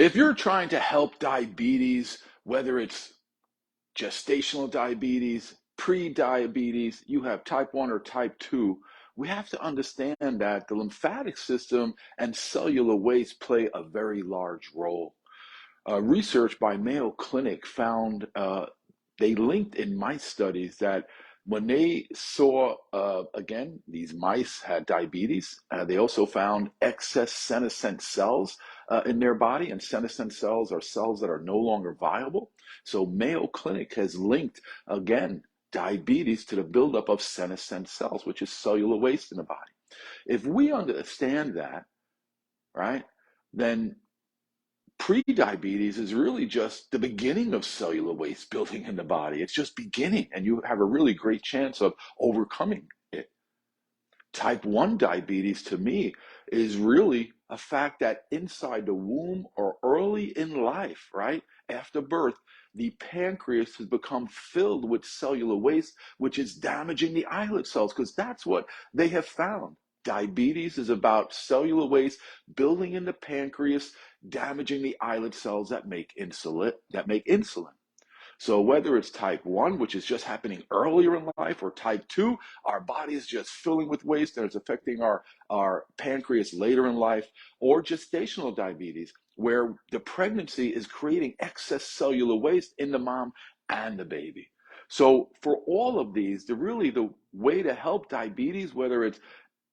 If you're trying to help diabetes, whether it's gestational diabetes, pre-diabetes, you have type 1 or type 2, we have to understand that the lymphatic system and cellular waste play a very large role. Research by Mayo Clinic found they linked in mice studies that when they saw, again, these mice had diabetes, they also found excess senescent cells in their body, and senescent cells are cells that are no longer viable. So Mayo Clinic has linked, again, diabetes to the buildup of senescent cells, which is cellular waste in the body. If we understand that, right, then pre-diabetes is really just the beginning of cellular waste building in the body. It's just beginning, and you have a really great chance of overcoming it. Type 1 diabetes, to me, is really a fact that inside the womb or early in life, right, after birth, the pancreas has become filled with cellular waste, which is damaging the islet cells, because that's what they have found. Diabetes is about cellular waste building in the pancreas, damaging the islet cells that make insulin. So whether it's type 1, which is just happening earlier in life, or type 2, our body is just filling with waste and it's affecting our pancreas later in life, or gestational diabetes, where the pregnancy is creating excess cellular waste in the mom and the baby. So for all of these, the way to help diabetes, whether it's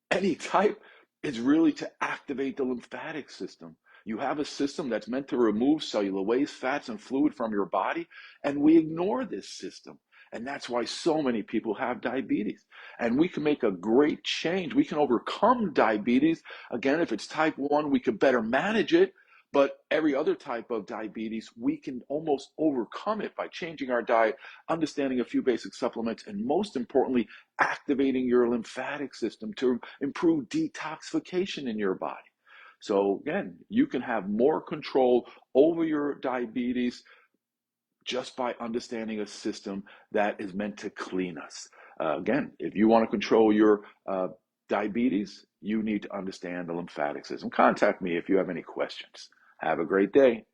any type, is really to activate the lymphatic system. You have a system that's meant to remove cellular waste, fats, and fluid from your body, and we ignore this system. And that's why so many people have diabetes. And we can make a great change. We can overcome diabetes. Again, if it's type 1, we could better manage it. But every other type of diabetes, we can almost overcome it by changing our diet, understanding a few basic supplements, and most importantly, activating your lymphatic system to improve detoxification in your body. So again, you can have more control over your diabetes just by understanding a system that is meant to clean us. Again, if you want to control your diabetes, you need to understand the lymphatic system. Contact me if you have any questions. Have a great day.